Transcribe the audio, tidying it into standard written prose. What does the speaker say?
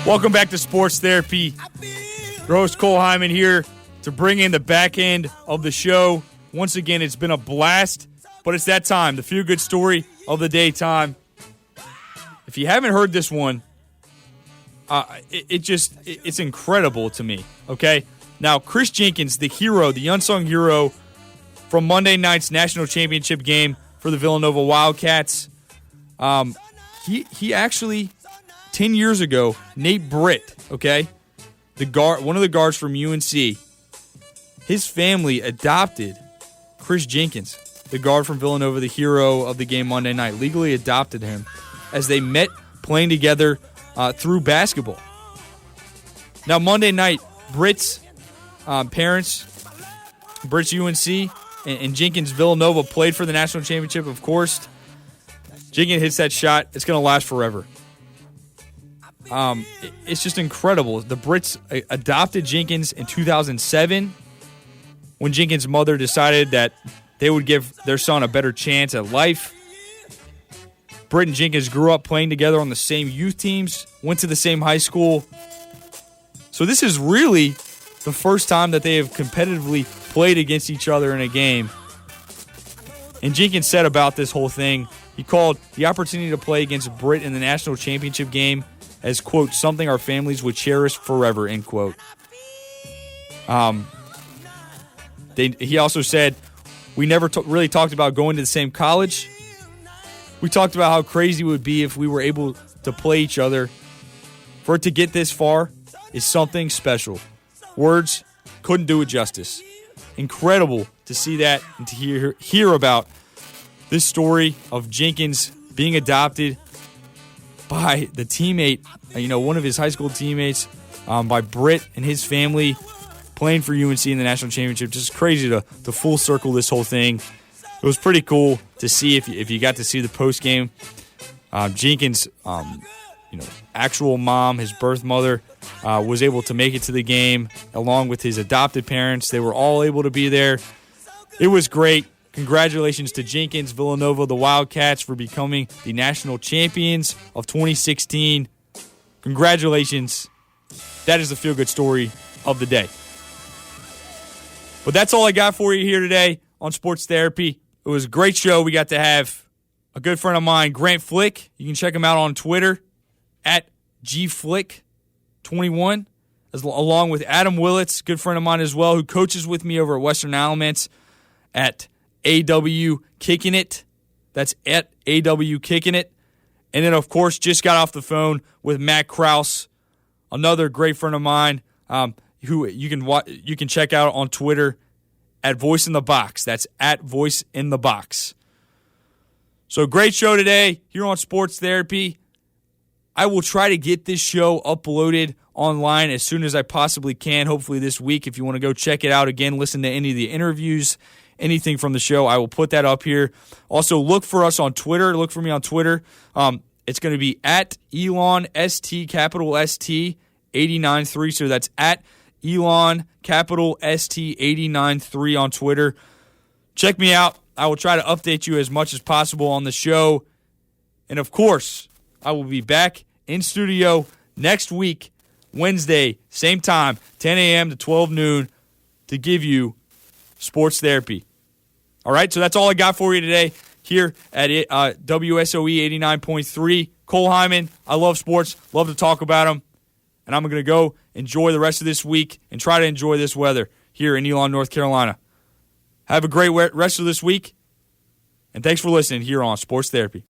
Welcome back to Sports Therapy. Your host Cole Hyman here to bring in the back end of the show. Once again, it's been a blast, but it's that time, the feel-good story of the day time. If you haven't heard this one, it's incredible to me, okay? Now, Kris Jenkins, the hero, the unsung hero from Monday night's national championship game for the Villanova Wildcats, he actually, 10 years ago, Nate Britt, okay, one of the guards from UNC, his family adopted Kris Jenkins, the guard from Villanova, the hero of the game Monday night, legally adopted him as they met playing together through basketball. Now, Monday night, Britt's parents, Britt's UNC, and Jenkins Villanova played for the national championship, of course. Jenkins hits that shot. It's going to last forever. It's just incredible. The Brits adopted Jenkins in 2007 when Jenkins' mother decided that they would give their son a better chance at life. Britt and Jenkins grew up playing together on the same youth teams, went to the same high school. So this is really the first time that they have competitively played against each other in a game. And Jenkins said about this whole thing, he called the opportunity to play against Britt in the national championship game as, quote, something our families would cherish forever, end quote. He also said, we never really talked about going to the same college. We talked about how crazy it would be if we were able to play each other. For it to get this far is something special. Words couldn't do it justice. Incredible to see that and to hear about this story of Jenkins being adopted by the teammate, one of his high school teammates, by Britt and his family, playing for UNC in the national championship. Just crazy to full circle this whole thing. It was pretty cool to see if you got to see the post game. Jenkins, actual mom, his birth mother, was able to make it to the game along with his adopted parents. They were all able to be there. It was great. Congratulations to Jenkins, Villanova, the Wildcats for becoming the national champions of 2016. Congratulations. That is the feel-good story of the day. But that's all I got for you here today on Sports Therapy. It was a great show. We got to have a good friend of mine, Grant Flick. You can check him out on Twitter at GFlick21, along with Adam Willits, good friend of mine as well, who coaches with me over at Western Alamance at AW Kicking It. That's at AW Kicking It. And then, of course, just got off the phone with Matt Krause, another great friend of mine, who you can check out on Twitter at Voice in the Box. That's at Voice in the Box. So great show today here on Sports Therapy. I will try to get this show uploaded online as soon as I possibly can, hopefully this week. If you want to go check it out again, listen to any of the interviews, anything from the show, I will put that up here. Also, look for us on Twitter. Look for me on Twitter. It's going to be at Elon ST, capital ST, 893. So that's at Elon, capital ST, 893 on Twitter. Check me out. I will try to update you as much as possible on the show. And, of course, I will be back in studio next week, Wednesday, same time, 10 a.m. to 12 noon, to give you Sports Therapy. All right, so that's all I got for you today here at WSOE 89.3. Cole Hyman, I love sports, love to talk about them, and I'm going to go enjoy the rest of this week and try to enjoy this weather here in Elon, North Carolina. Have a great rest of this week, and thanks for listening here on Sports Therapy.